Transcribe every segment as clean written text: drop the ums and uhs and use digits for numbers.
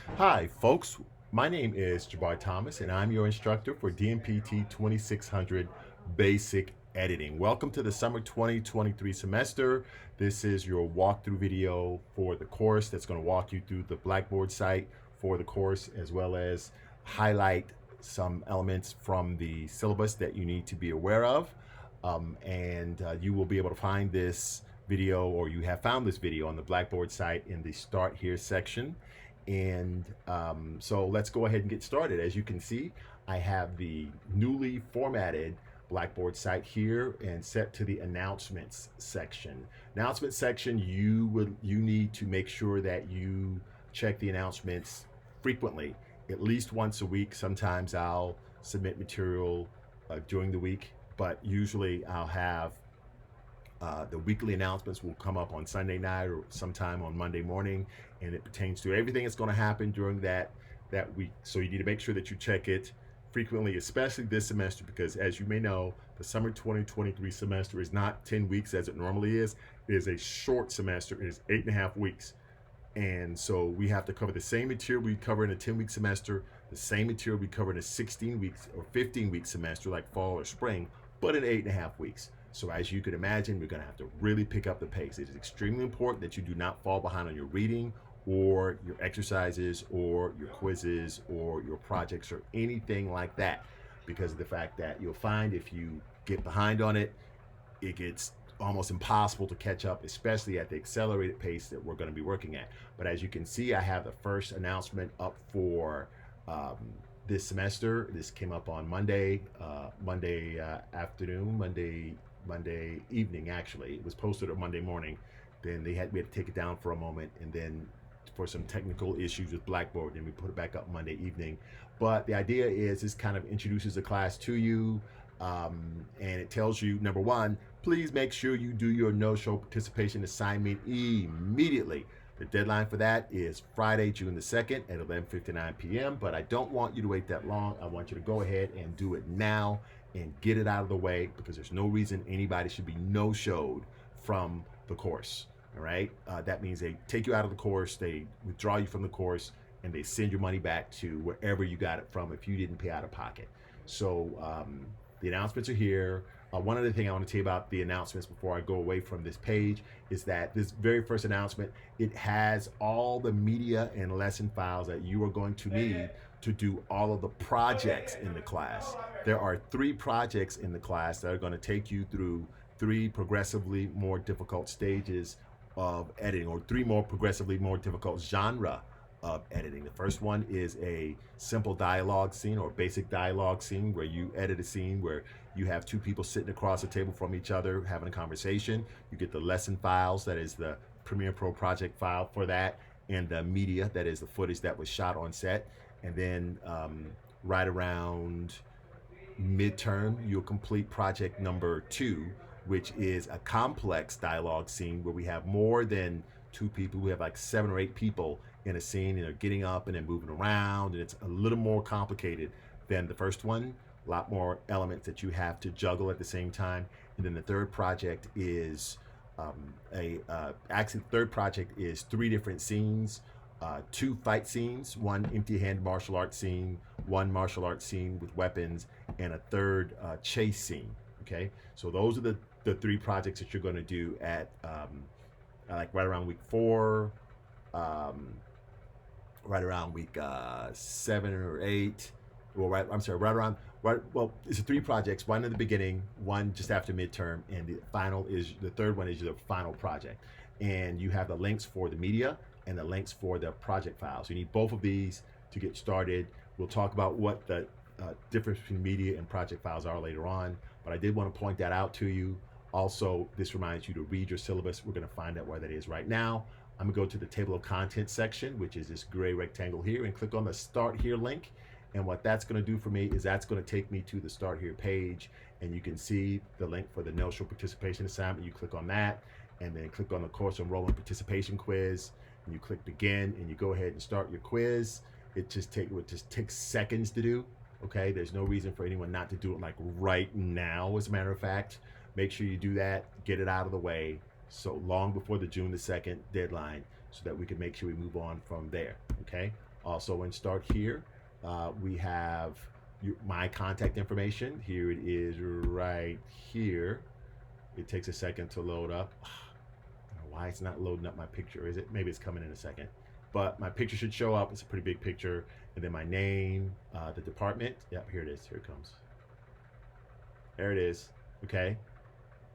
Hi, folks. My name is Jabbar Thomas, and I'm your instructor for Dmpt 2600 Basic Editing. Welcome to the summer 2023 semester. This is your walkthrough video for the course that's going to walk you through the Blackboard site for the course, as well as highlight some elements from the syllabus that you need to be aware of. You will be able to find this video, or you have found this video on the Blackboard site in the Start Here section. So let's go ahead and get started. As you can see, I have the newly formatted Blackboard site here and set to the announcements section. Announcement section, you need to make sure that you check the announcements frequently, at least once a week. Sometimes I'll submit material during the week, but usually I'll have the weekly announcements will come up on Sunday night or sometime on Monday morning, and it pertains to everything that's going to happen during that week. So you need to make sure that you check it frequently, especially this semester, because as you may know, the summer 2023 semester is not 10 weeks as it normally is. It is a short semester. It is 8.5 weeks. And so we have to cover the same material we cover in a 10-week semester, the same material we cover in a 16 weeks or 15-week semester like fall or spring, but in 8.5 weeks. So as you can imagine, we're going to have to really pick up the pace. It is extremely important that you do not fall behind on your reading or your exercises or your quizzes or your projects or anything like that, because of the fact that you'll find if you get behind on it, it gets almost impossible to catch up, especially at the accelerated pace that we're going to be working at. But as you can see, I have the first announcement up for this semester. This came up on Monday afternoon, Monday evening. Actually, it was posted on Monday morning. Then we had to take it down for a moment, and then for some technical issues with Blackboard, and we put it back up Monday evening. But the idea is this kind of introduces the class to you, and it tells you, number one, please make sure you do your no-show participation assignment immediately. The deadline for that is Friday, June the 2nd at 11:59 p.m. But I don't want you to wait that long. I want you to go ahead and do it now and get it out of the way, because there's no reason anybody should be no-showed from the course. All right. That means they take you out of the course, they withdraw you from the course, and they send your money back to wherever you got it from if you didn't pay out of pocket. So the announcements are here. One other thing I want to tell you about the announcements before I go away from this page is that this very first announcement, it has all the media and lesson files that you are going to need to do all of the projects in the class. There are 3 projects in the class that are going to take you through 3 progressively more difficult stages of editing, or 3 more progressively more difficult genre of editing. The first one is a simple dialogue scene or basic dialogue scene, where you edit a scene where you have 2 people sitting across the table from each other having a conversation. You get the lesson files, that is the Premiere Pro project file for that, and the media, that is the footage that was shot on set. And then right around midterm, you'll complete project number 2, which is a complex dialogue scene where we have more than 2 people. We have like 7 or 8 people in a scene, and they're getting up and then moving around, and it's a little more complicated than the first one. A lot more elements that you have to juggle at the same time. And then the third project is actually the third project is 3 different scenes, 2 fight scenes, 1 empty-hand martial arts scene, 1 martial arts scene with weapons, and a 3rd chase scene. Okay, so those are the 3 projects that you're going to do at like right around week 4, right around week 7 or 8. Well, well, it's 3 projects, 1 in the beginning, 1 just after midterm, and the 3rd one is your final project. And you have the links for the media and the links for the project files. You need both of these to get started. We'll talk about what the difference between media and project files are later on, but I did want to point that out to you. Also, this reminds you to read your syllabus. We're going to find out where that is right now. I'm going to go to the table of contents section, which is this gray rectangle here, and click on the Start Here link. And what that's going to do for me is that's going to take me to the Start Here page, and you can see the link for the no-show participation assignment. You click on that, and then click on the course enrollment participation quiz, and you click begin, and you go ahead and start your quiz. It would just take seconds to do. Okay, there's no reason for anyone not to do it like right now. As a matter of fact, make sure you do that, get it out of the way, so long before the June the 2nd deadline, so that we can make sure we move on from there. Okay, Also in Start Here, we have my contact information. Here it is right here. It takes a second to load up. I don't know why it's not loading up my picture, is it? Maybe it's coming in a second. But my picture should show up. It's a pretty big picture. And then my name, the department. Yep, here it is. Here it comes. There it is. Okay.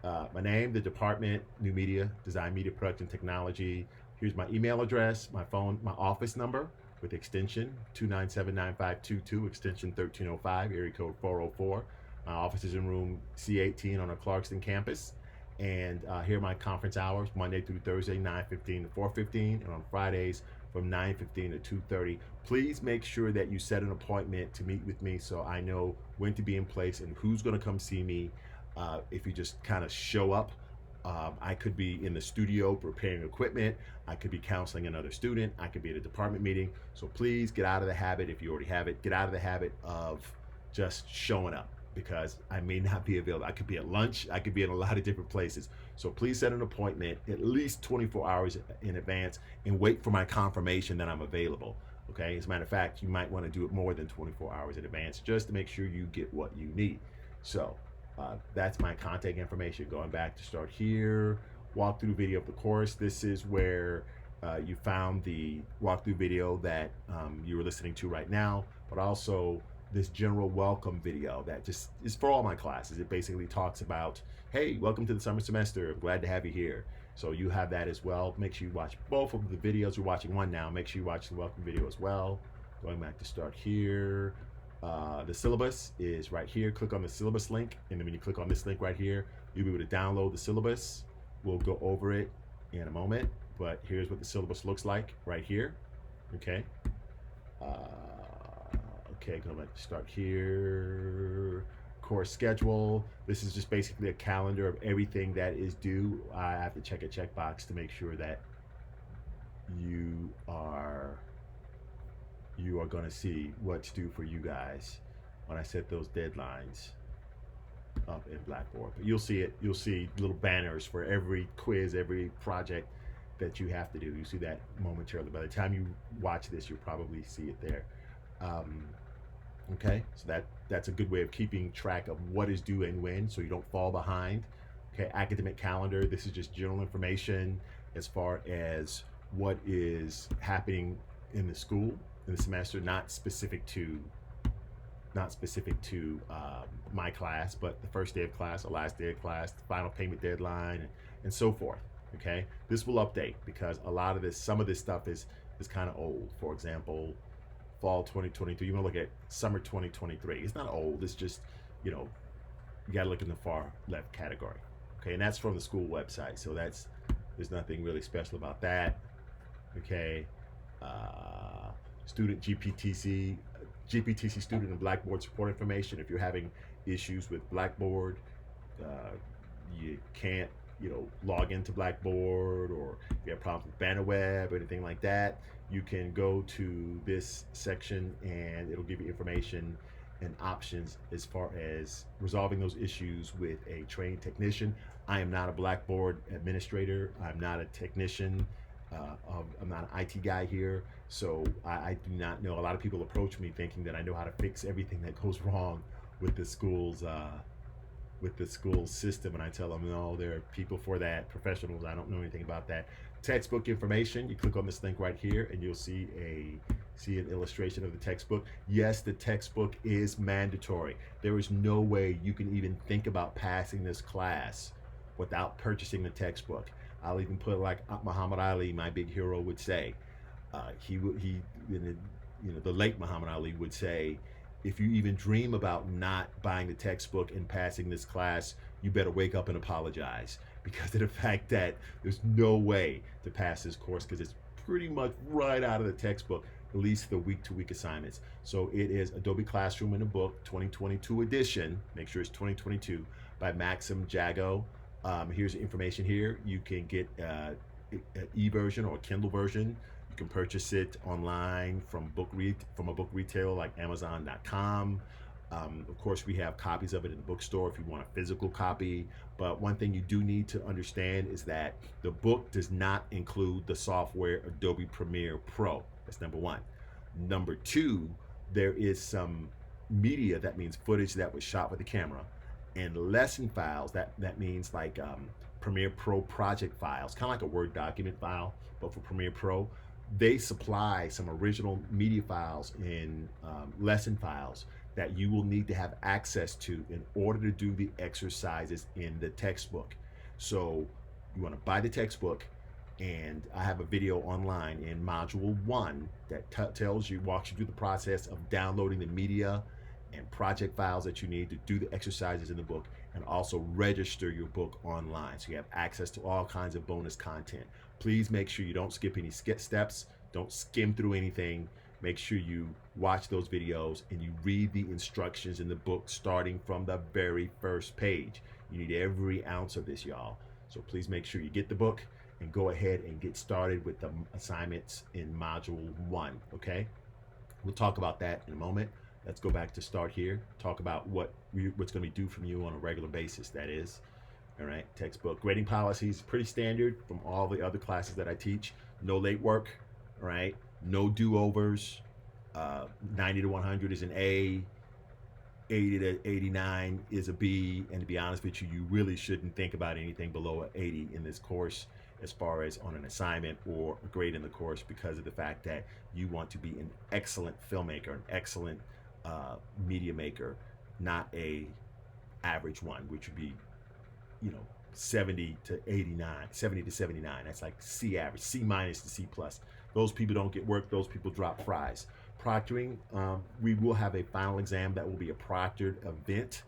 My name, the department, new media, design, media, production, technology. Here's my email address, my phone, my office number with extension 297-9522, extension 1305, area code 404. My office is in room C18 on the Clarkston campus. And here are my conference hours, Monday through Thursday, 9:15 to 4:15, and on Fridays from 9:15 to 2:30. Please make sure that you set an appointment to meet with me so I know when to be in place and who's going to come see me. If you just kind of show up, I could be in the studio preparing equipment. I could be counseling another student. I could be at a department meeting. So please get out of the habit, if you already have it, get out of the habit of just showing up, because I may not be available. I could be at lunch. I could be in a lot of different places. So please set an appointment at least 24 hours in advance and wait for my confirmation that I'm available. Okay, as a matter of fact, you might want to do it more than 24 hours in advance just to make sure you get what you need. So that's my contact information. Going back to Start Here, walkthrough video of the course. This is where you found the walkthrough video that you were listening to right now, but also this general welcome video that just is for all my classes. It basically talks about, hey, welcome to the summer semester. I'm glad to have you here. So you have that as well. Make sure you watch both of the videos. You're watching one now. Make sure you watch the welcome video as well. Going back to Start Here. The syllabus is right here. Click on the syllabus link, and then when you click on this link right here, you'll be able to download the syllabus. We'll go over it in a moment, but here's what the syllabus looks like right here. Okay. Okay, going back to Start Here. Course schedule. This is just basically a calendar of everything that is due. I have to check a checkbox to make sure that you are going to see what's due for you guys when I set those deadlines up in Blackboard. But you'll see it. You'll see little banners for every quiz, every project that you have to do. You see that momentarily. By the time you watch this, you'll probably see it there. Okay, so that's a good way of keeping track of what is due and when, so you don't fall behind. Okay, academic calendar. This is just general information as far as what is happening in the school in the semester, not specific to my class, but the first day of class, the last day of class, the final payment deadline, and so forth. Okay, this will update because a lot of this, some of this stuff is kind of old. For example, fall 2023. You want to look at summer 2023. It's not old. It's just, you got to look in the far left category. Okay, and that's from the school website. So there's nothing really special about that. Okay. Student GPTC student and Blackboard support information. If you're having issues with Blackboard, you can't log into Blackboard, or if you have problems with Banner Web or anything like that, you can go to this section and it'll give you information and options as far as resolving those issues with a trained technician. I am not a Blackboard administrator. I'm not a technician. I'm not an IT guy here, so I do not know. A lot of people approach me thinking that I know how to fix everything that goes wrong with the school's system, and I tell them, no, there are people for that, professionals. I don't know anything about that. Textbook information. You click on this link right here, and you'll see an illustration of the textbook. Yes, the textbook is mandatory. There is no way you can even think about passing this class without purchasing the textbook. I'll even put like Muhammad Ali, my big hero, would say. The late Muhammad Ali would say, if you even dream about not buying the textbook and passing this class, you better wake up and apologize, because of the fact that there's no way to pass this course, because it's pretty much right out of the textbook, at least the week-to-week assignments. So it is Adobe Classroom in a Book 2022 edition. Make sure it's 2022 by Maxim Jago. Here's the information here. You can get an e-version or a Kindle version. You can purchase it online from a book retailer like Amazon.com. Of course, we have copies of it in the bookstore if you want a physical copy. But one thing you do need to understand is that the book does not include the software Adobe Premiere Pro. That's number one. Number two, there is some media, that means footage that was shot with the camera, and lesson files, that means like Premiere Pro project files, kind of like a Word document file, but for Premiere Pro. They supply some original media files and lesson files that you will need to have access to in order to do the exercises in the textbook. So you want to buy the textbook, and I have a video online in module 1 that tells you, walks you through the process of downloading the media and project files that you need to do the exercises in the book, and also register your book online so you have access to all kinds of bonus content. Please make sure you don't skip any steps, don't skim through anything. Make sure you watch those videos and you read the instructions in the book starting from the very first page. You need every ounce of this, y'all. So please make sure you get the book and go ahead and get started with the assignments in module 1, okay? We'll talk about that in a moment. Let's go back to start here, talk about what's going to be due from you on a regular basis, that is. All right, textbook grading policies, pretty standard from all the other classes that I teach. No late work, all right? No do-overs. 90 to 100 is an A. 80 to 89 is a B. And to be honest with you, you really shouldn't think about anything below an 80 in this course as far as on an assignment or a grade in the course, because of the fact that you want to be an excellent filmmaker, an excellent media maker, not a average one, which would be 70 to 89, 70 to 79. That's like C average, C minus to C plus. Those people don't get work, those people drop fries. Proctoring, we will have a final exam that will be a proctored event,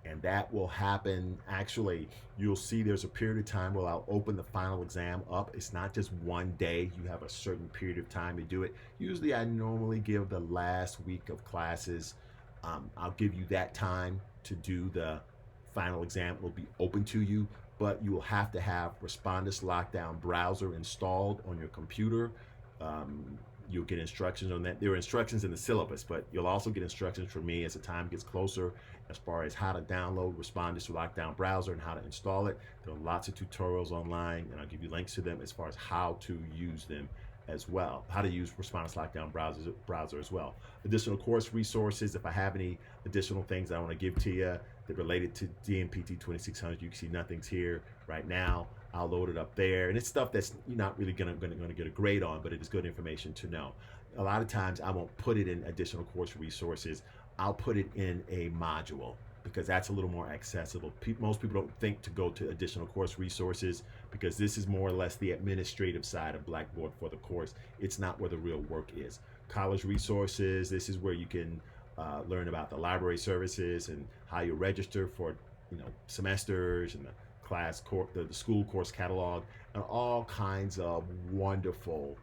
and that will happen, actually, you'll see there's a period of time where I'll open the final exam up. It's not just one day, you have a certain period of time to do it. Usually I normally give the last week of classes, I'll give you that time to do the final exam. It will be open to you, but you will have to have Respondus Lockdown Browser installed on your computer. You'll get instructions on that. There are instructions in the syllabus, but you'll also get instructions from me as the time gets closer as far as how to download Respondus Lockdown Browser and how to install it. There are lots of tutorials online, and I'll give you links to them as far as how to use them as well, how to use Respondus Lockdown Browser as well. Additional course resources, if I have any additional things I want to give to you that related to Dmpt 2600, you can see nothing's here right now. I'll load it up there, and it's stuff that's you're not really gonna get a grade on, but it is good information to know. A lot of times I won't put it in additional course resources. I'll put it in a module because that's a little more accessible. Most people don't think to go to additional course resources because this is more or less the administrative side of Blackboard for the course. It's not where the real work is. College resources, this is where you can learn about the library services and how you register for semesters, and the school course catalog, and all kinds of wonderful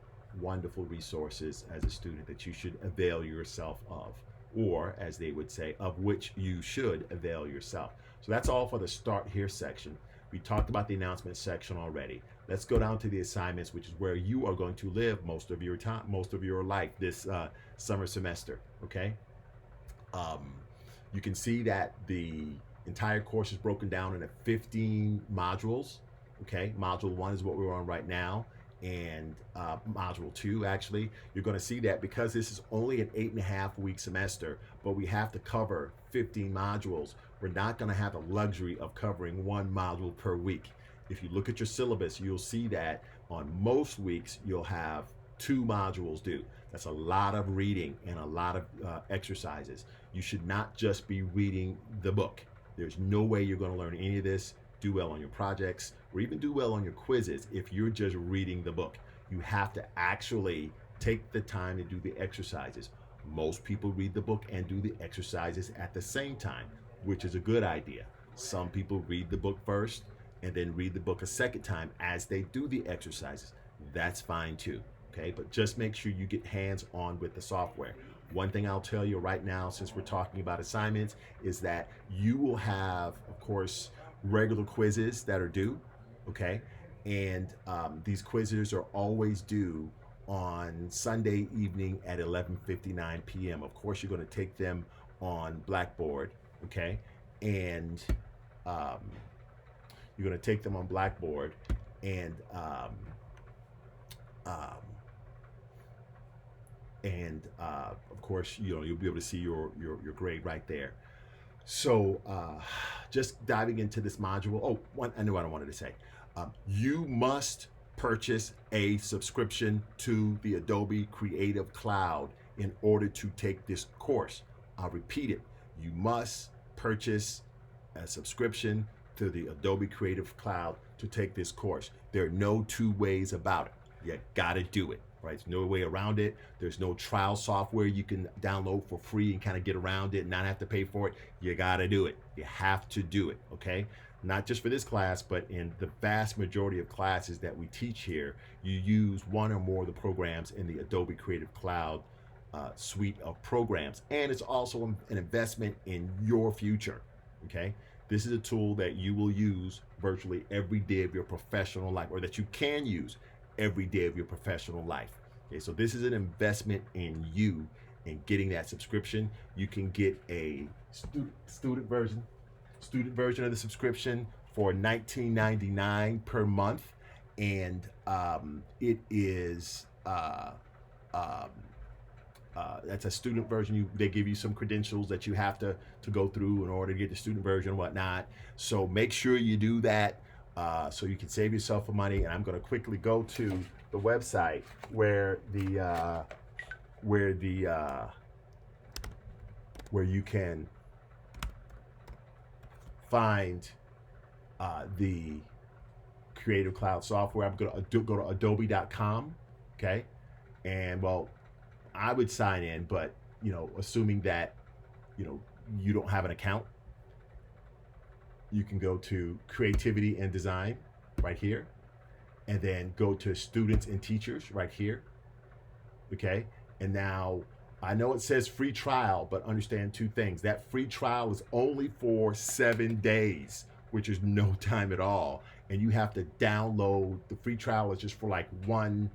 resources as a student that you should avail yourself of, or as they would say, of which you should avail yourself. So that's all for the start here section. We talked about the announcement section already. Let's go down to the assignments, which is where you are going to live most of your time, most of your life this summer semester, okay? You can see that the entire course is broken down into 15 modules, okay? Module 1 is what we're on right now, and module 2, actually, you're going to see that because this is only an 8.5-week semester, but we have to cover 15 modules, we're not going to have the luxury of covering one module per week. If you look at your syllabus, you'll see that on most weeks, you'll have 2 modules due. That's a lot of reading and a lot of exercises. You should not just be reading the book. There's no way you're going to learn any of this, do well on your projects, or even do well on your quizzes if you're just reading the book. You have to actually take the time to do the exercises. Most people read the book and do the exercises at the same time, which is a good idea. Some people read the book first and then read the book a second time as they do the exercises. That's fine too, okay? But just make sure you get hands-on with the software. One thing I'll tell you right now, since we're talking about assignments, is that you will have, of course, regular quizzes that are due, okay? And these quizzes are always due on Sunday evening at 11:59 p.m. Of course, you're going to take them on Blackboard, okay? And you're going to take them on Blackboard, and And of course, you'll be able to see your grade right there. So just diving into this module. Oh, I knew what I wanted to say. You must purchase a subscription to the Adobe Creative Cloud in order to take this course. I'll repeat it. You must purchase a subscription to the Adobe Creative Cloud to take this course. There are no two ways about it. You gotta do it, right? There's no way around it. There's no trial software you can download for free and kind of get around it and not have to pay for it. You gotta do it. You have to do it, okay? Not just for this class, but in the vast majority of classes that we teach here, you use one or more of the programs in the Adobe Creative Cloud suite of programs. And it's also an investment in your future, okay? This is a tool that you will use virtually every day of your professional life, or that you can use every day of your professional life. Okay, so this is an investment in you in getting that subscription. You can get a student version of the subscription for $19.99 per month, and it is that's a student version. They give you some credentials that you have to go through in order to get the student version and whatnot. So make sure you do that so you can save yourself some money. And I'm going to quickly go to the website where you can find the Creative Cloud software. I'm going to go to adobe.com, okay? And well, I would sign in, but assuming that you don't have an account, you can go to Creativity and Design right here, and then go to Students and Teachers right here, okay? And now I know it says free trial, but understand two things. That free trial is only for 7 days, which is no time at all, and you have to download. The free trial is just for like one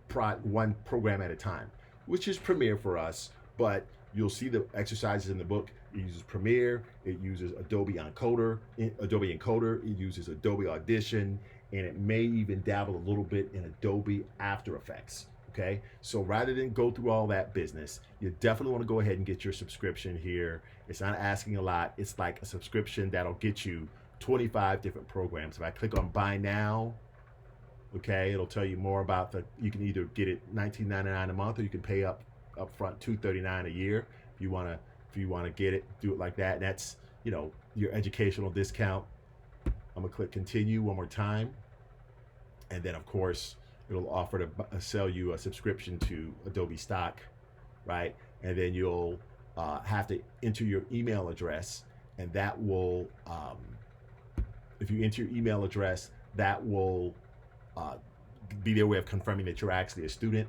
program at a time, which is Premiere for us, but you'll see the exercises in the book. It uses Premiere, it uses Adobe Encoder, it uses Adobe Audition, and it may even dabble a little bit in Adobe After Effects, okay? So rather than go through all that business, you definitely want to go ahead and get your subscription here. It's not asking a lot. It's like a subscription that'll get you 25 different programs. If I click on Buy Now, okay, it'll tell you more about you can either get it $19.99 a month, or you can pay up front $239 a year. If you want to get it, do it like that. And that's your educational discount. I'm gonna click continue one more time, and then of course it'll offer to sell you a subscription to Adobe Stock, right? And then you'll have to enter your email address, and that will if you enter your email address, that will be their way of confirming that you're actually a student.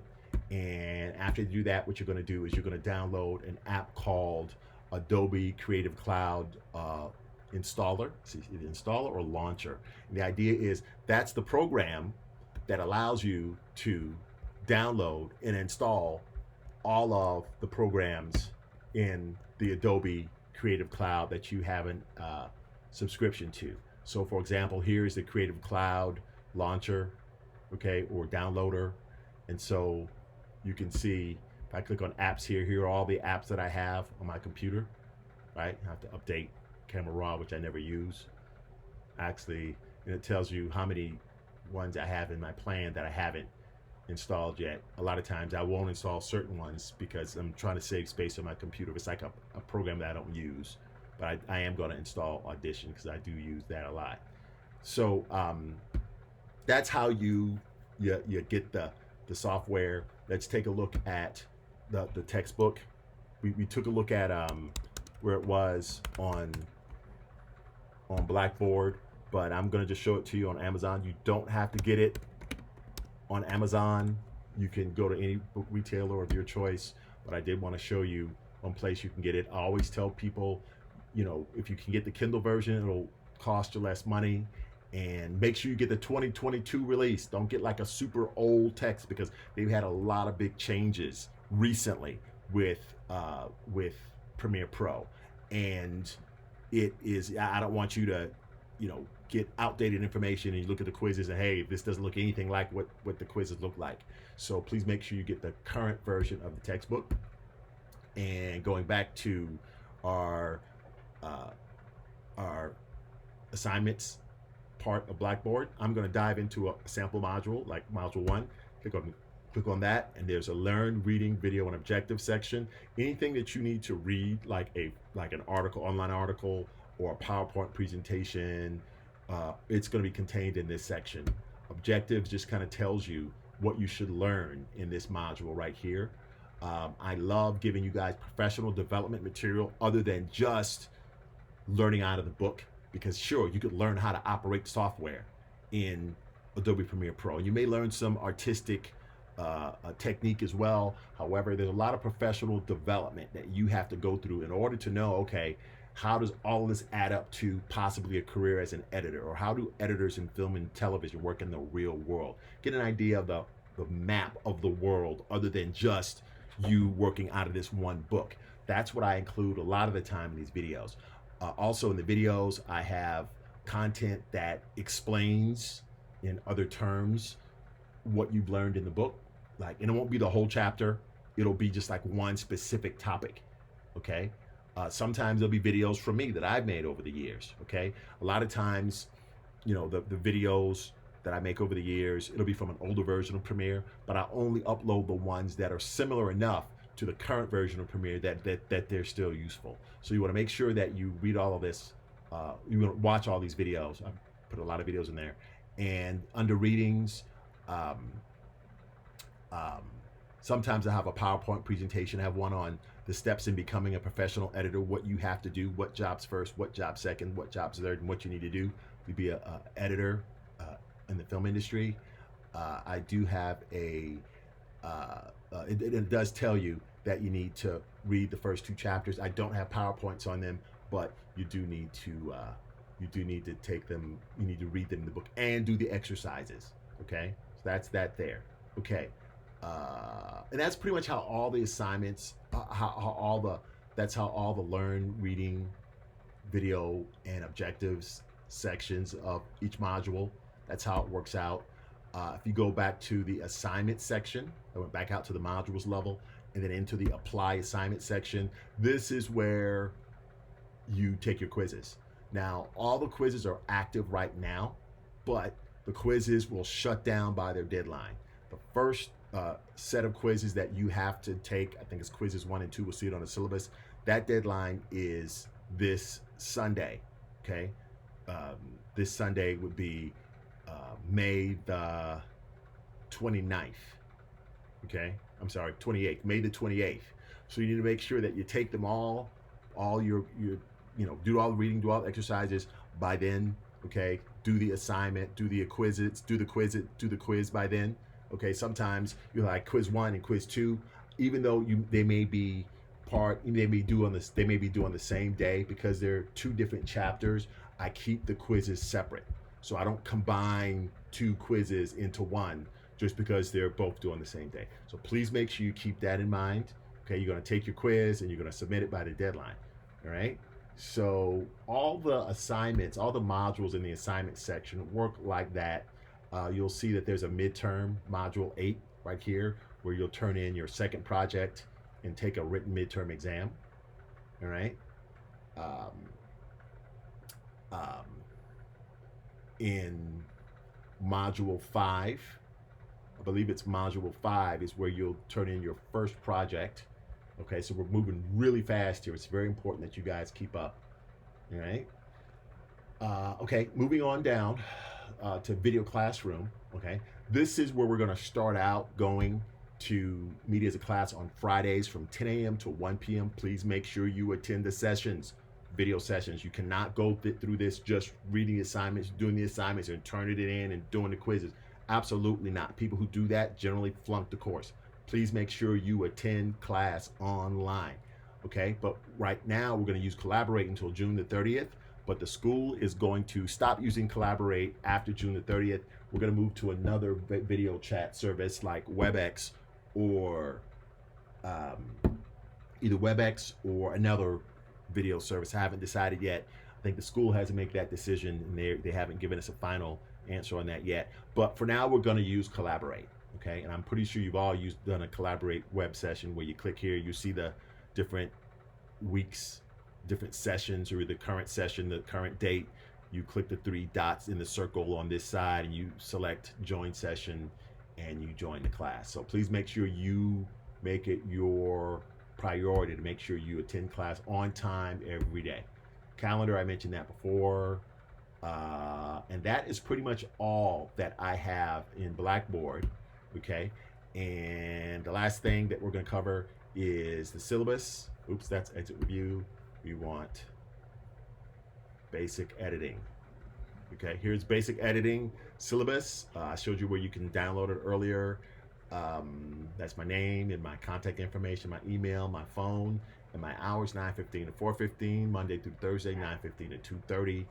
And after you do that, what you're going to do is you're going to download an app called Adobe Creative Cloud Installer. See, installer or launcher. And the idea is that's the program that allows you to download and install all of the programs in the Adobe Creative Cloud that you have a subscription to. So for example, here is the Creative Cloud launcher, okay, or downloader. And so you can see, if I click on apps here are all the apps that I have on my computer, right? I have to update Camera Raw, which I never use. Actually, and it tells you how many ones I have in my plan that I haven't installed yet. A lot of times I won't install certain ones because I'm trying to save space on my computer. It's like a program that I don't use, but I am going to install Audition because I do use that a lot. So that's how you get the software. Let's take a look at the textbook. We took a look at where it was on Blackboard, but I'm going to just show it to you on Amazon. You don't have to get it on Amazon. You can go to any book retailer of your choice, but I did want to show you one place you can get it. I always tell people, if you can get the Kindle version, it'll cost you less money. And make sure you get the 2022 release. Don't get like a super old text, because they've had a lot of big changes recently with Premiere Pro. And it is, I don't want you to, get outdated information and you look at the quizzes and hey, this doesn't look anything like what the quizzes look like. So please make sure you get the current version of the textbook. And going back to our assignments part of Blackboard, I'm going to dive into a sample module like module 1. Click on that, and there's a learn, reading, video, and objective section. Anything that you need to read, like an article, online article, or a PowerPoint presentation, it's going to be contained in this section. Objectives just kind of tells you what you should learn in this module right here. I love giving you guys professional development material other than just learning out of the book, because sure, you could learn how to operate software in Adobe Premiere Pro, and you may learn some artistic technique as well. However, there's a lot of professional development that you have to go through in order to know, okay, how does all of this add up to possibly a career as an editor, or how do editors in film and television work in the real world? Get an idea of the map of the world other than just you working out of this one book. That's what I include a lot of the time in these videos. Also in the videos, I have content that explains in other terms what you've learned in the book. And it won't be the whole chapter. It'll be just like one specific topic, okay? Sometimes there'll be videos from me that I've made over the years, okay? A lot of times, the videos that I make over the years, it'll be from an older version of Premiere, but I only upload the ones that are similar enough to the current version of Premiere that they're still useful. So you want to make sure that you read all of this, you want to watch all these videos. I put a lot of videos in there. And under readings, sometimes I have a PowerPoint presentation. I have one on the steps in becoming a professional editor, what you have to do, what jobs first, what jobs second, what jobs third, and what you need to do to be an editor in the film industry. I do have it does tell you that you need to read the first 2 chapters. I don't have PowerPoints on them, but you do need to take them. You need to read them in the book and do the exercises. Okay, so that's that there. Okay, and that's pretty much how all the assignments, that's how all the learn, reading, video, and objectives sections of each module. That's how it works out. If you go back to the assignment section, I went back out to the modules level and then into the apply assignment section. This is where you take your quizzes. Now, all the quizzes are active right now, but the quizzes will shut down by their deadline. The first set of quizzes that you have to take, I think it's quizzes 1 and 2, we'll see it on the syllabus. That deadline is this Sunday, okay? This Sunday would be May the 29th, okay? I'm sorry, 28th, May the 28th. So you need to make sure that you take them all your do all the reading, do all the exercises by then, okay? Do the assignment, do the quizzes, do the quiz by then, okay? Sometimes you're like quiz 1 and quiz 2, even though they may be due on the same day because they're 2 different chapters. I keep the quizzes separate. So I don't combine 2 quizzes into one just because they're both due on the same day. So please make sure you keep that in mind. Okay, you're gonna take your quiz and you're gonna submit it by the deadline, all right? So all the assignments, all the modules in the assignment section work like that. You'll see that there's a midterm, module 8 right here, where you'll turn in your second project and take a written midterm exam, all right? In module 5, I believe it's module 5 is where you'll turn in your first project. Okay, so we're moving really fast here. It's very important that you guys keep up, all right? Okay, moving on down to video classroom, okay? This is where we're gonna start out going to Media as a Class on Fridays from 10 a.m. to 1 p.m. Please make sure you attend the sessions. Video sessions. You cannot go through this just reading the assignments, doing the assignments, and turning it in and doing the quizzes. Absolutely not. People who do that generally flunk the course. Please make sure you attend class online, okay? But right now, we're going to use Collaborate until June the 30th, but the school is going to stop using Collaborate after June the 30th. We're going to move to another video chat service like WebEx or either WebEx or another video service. I haven't decided yet. I think the school has to make that decision, and they haven't given us a final answer on that yet. But for now, we're going to use Collaborate, okay? And I'm pretty sure you've all done a Collaborate web session where you click here, you see the different weeks, different sessions, or the current session, the current date. You click the 3 dots in the circle on this side, and you select Join Session, and you join the class. So please make sure you make it your priority to make sure you attend class on time every day. Calendar, I mentioned that before. And that is pretty much all that I have in Blackboard, okay? And the last thing that we're gonna cover is the syllabus. Oops, that's exit review. We want basic editing. Okay, here's basic editing syllabus. I showed you where you can download it earlier. That's my name and my contact information, my email, my phone, and my hours, 9:15 to 4:15, Monday through Thursday, 9:15 to 2:30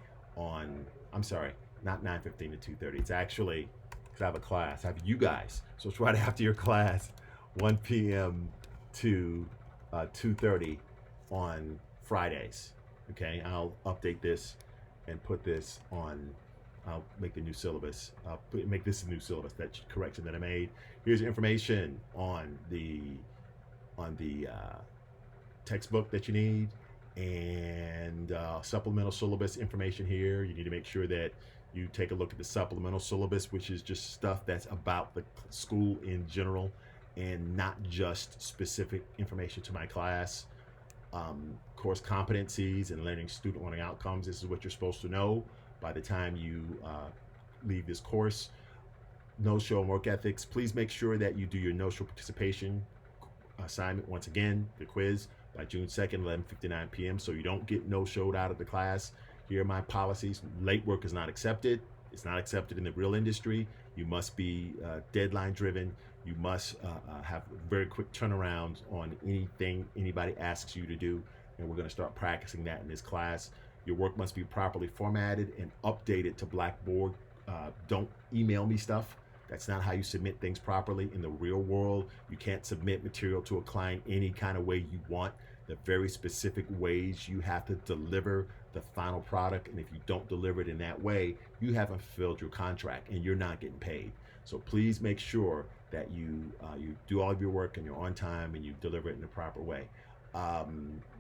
I'm sorry, not 9:15 to 2:30. It's actually, because I have a class, I have you guys. So it's right after your class, 1 p.m. to 2:30 on Fridays. Okay, I'll update this and put this on. I'll make the new syllabus. Make this a new syllabus. That correction that I made. Here's information on the textbook that you need, and supplemental syllabus information here. You need to make sure that you take a look at the supplemental syllabus, which is just stuff that's about the school in general and not just specific information to my class. Course competencies and student learning outcomes. This is what you're supposed to know by the time you leave this course. No-show and work ethics. Please make sure that you do your no-show participation assignment once again, the quiz, by June 2nd, 11:59 p.m. so you don't get no-showed out of the class. Here are my policies. Late work is not accepted. It's not accepted in the real industry. You must be deadline driven. You must have very quick turnarounds on anything anybody asks you to do, and we're going to start practicing that in this class. Your work must be properly formatted and updated to Blackboard. Don't email me stuff. That's not how you submit things properly. In the real world, you can't submit material to a client any kind of way you want. The very specific ways you have to deliver the final product, and if you don't deliver it in that way, you haven't fulfilled your contract and you're not getting paid. So please make sure that you do all of your work and you're on time and you deliver it in the proper way.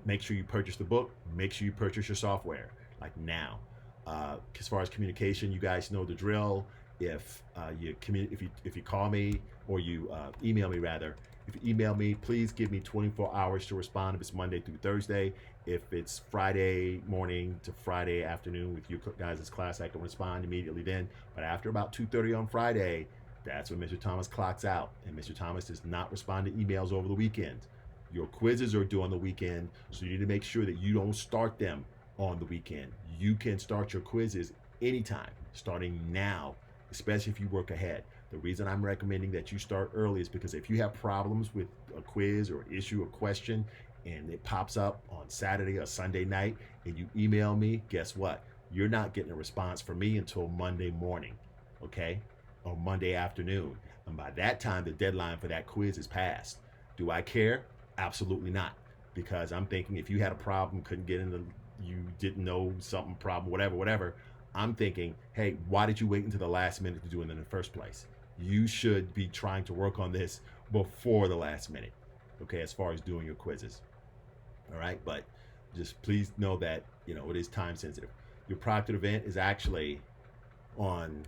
Make sure you purchase the book. Make sure you purchase your software, like now. As far as communication, you guys know the drill. If you call me or you email me rather, if you email me, please give me 24 hours to respond if it's Monday through Thursday. If it's Friday morning to Friday afternoon with you guys' class, I can respond immediately then. But after about 2:30 on Friday, that's when Mr. Thomas clocks out. And Mr. Thomas does not respond to emails over the weekend. Your quizzes are due on the weekend, so you need to make sure that you don't start them on the weekend. You can start your quizzes anytime, starting now, especially if you work ahead. The reason I'm recommending that you start early is because if you have problems with a quiz or issue or question and it pops up on Saturday or Sunday night and you email me, guess what? You're not getting a response from me until Monday morning, okay? Or Monday afternoon. And by that time, the deadline for that quiz is passed. Do I care? Absolutely not. Because I'm thinking if you had a problem, couldn't get into, you didn't know something, problem, whatever, I'm thinking, hey, why did you wait until the last minute to do it in the first place? You should be trying to work on this before the last minute, okay, as far as doing your quizzes. All right, but just please know that, it is time sensitive. Your proctored event is actually on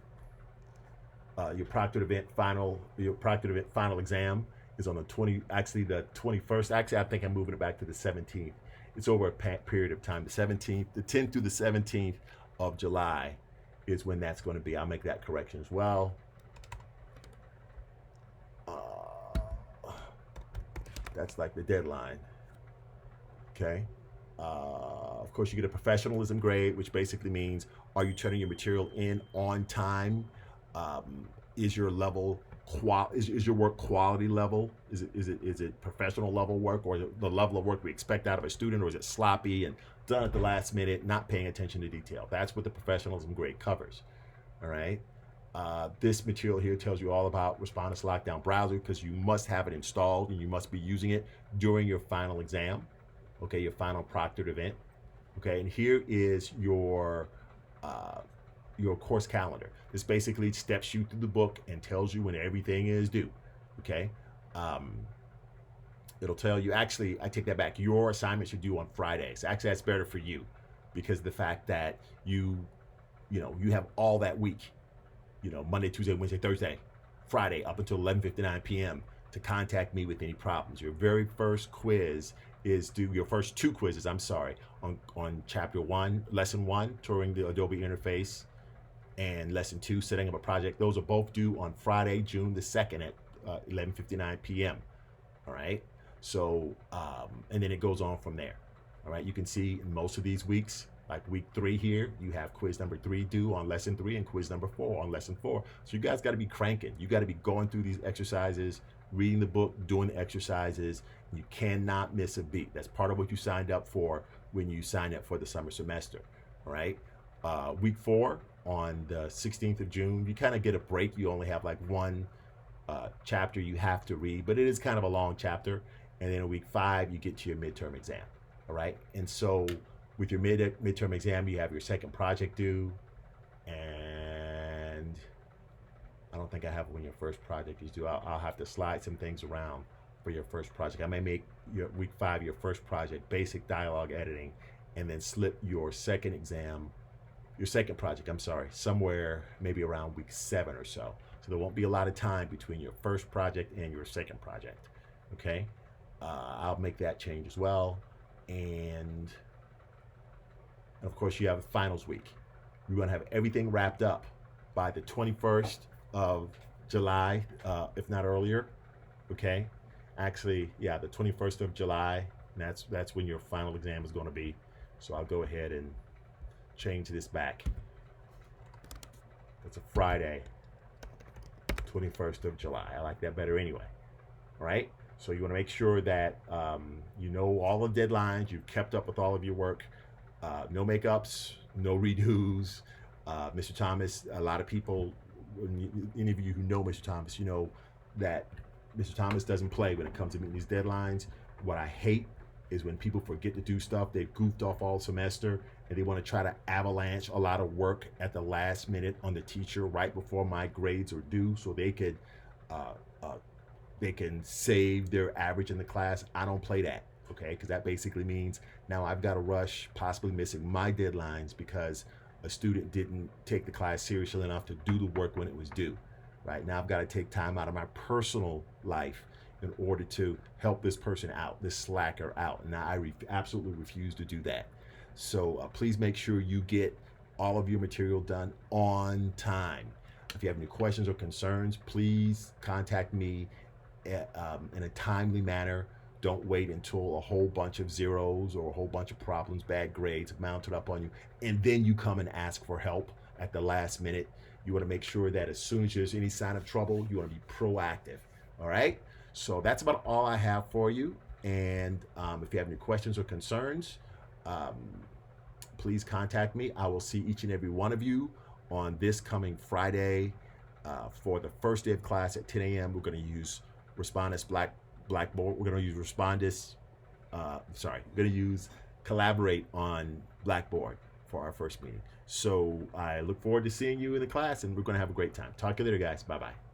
your proctored event final exam is on the 21st. Actually, I think I'm moving it back to the 17th. It's over a period of time. The 10th through the 17th of July is when that's going to be. I'll make that correction as well. That's like the deadline. Okay. Of course, you get a professionalism grade, which basically means, are you turning your material in on time? Is your level is your work quality level? Is it professional level work, or the level of work we expect out of a student, or is it sloppy and done at the last minute, not paying attention to detail? That's what the professionalism grade covers. All right. This material here tells you all about Respondus Lockdown Browser, because you must have it installed and you must be using it during your final exam, okay, your final proctored event, Okay, and here is your course calendar. This basically steps you through the book and tells you when everything is due. Okay, um, it'll tell you. Actually, I take that back. Your assignments are due on Fridays. Actually, that's better for you because of the fact that you have all that week. Monday, Tuesday, Wednesday, Thursday, Friday, up until 11:59 p.m. to contact me with any problems. Your very first quiz is due. Your first two quizzes, I'm sorry, on chapter 1, lesson 1, touring the Adobe interface, and lesson 2, setting up a project. Those are both due on Friday, June the 2nd at 11:59 p.m. All right. So, and then it goes on from there. All right. You can see in most of these weeks, like week 3 here, you have quiz number 3 due on lesson 3 and quiz number 4 on lesson 4. So you guys got to be cranking. You got to be going through these exercises, reading the book, doing the exercises. You cannot miss a beat. That's part of what you signed up for when you signed up for the summer semester. All right. Week 4 on the 16th of June, you kind of get a break. You only have like one chapter you have to read, but it is kind of a long chapter. And then in week 5, you get to your midterm exam. All right. And so with your midterm exam, you have your second project due. And I don't think I have when your first project is due. I'll have to slide some things around for your first project. I may make your week 5 your first project, basic dialogue editing, and then slip your second project, somewhere maybe around week 7 or so. So there won't be a lot of time between your first project and your second project. Okay, I'll make that change as well. And of course, you have finals week. We're going to have everything wrapped up by the 21st of July, if not earlier. Okay, actually, yeah, the 21st of July. And that's when your final exam is going to be. So I'll go ahead and change this back. It's a Friday, 21st of July. I like that better anyway. All right. So you want to make sure that you know all the deadlines. You've kept up with all of your work. No makeups, no redos. Mr. Thomas, a lot of people, any of you who know Mr. Thomas, you know that Mr. Thomas doesn't play when it comes to meeting these deadlines. What I hate is when people forget to do stuff. They've goofed off all semester and they want to try to avalanche a lot of work at the last minute on the teacher right before my grades are due so they can save their average in the class. I don't play that, okay? Because that basically means now I've got to rush, possibly missing my deadlines because a student didn't take the class seriously enough to do the work when it was due. Right now I've got to take time out of my personal life in order to help this person out, this slacker out. Now I absolutely refuse to do that. So please make sure you get all of your material done on time. If you have any questions or concerns, please contact me in a timely manner. Don't wait until a whole bunch of zeros or a whole bunch of problems, bad grades mounted up on you, and then you come and ask for help at the last minute. You want to make sure that as soon as there's any sign of trouble, you want to be proactive. All right? So that's about all I have for you. And if you have any questions or concerns, please contact me. I will see each and every one of you on this coming Friday for the first day of class at 10 a.m. We're going to use Respondus Blackboard. We're going to use Respondus, we're going to use Collaborate on Blackboard for our first meeting. So I look forward to seeing you in the class, and we're going to have a great time. Talk to you later, guys. Bye-bye.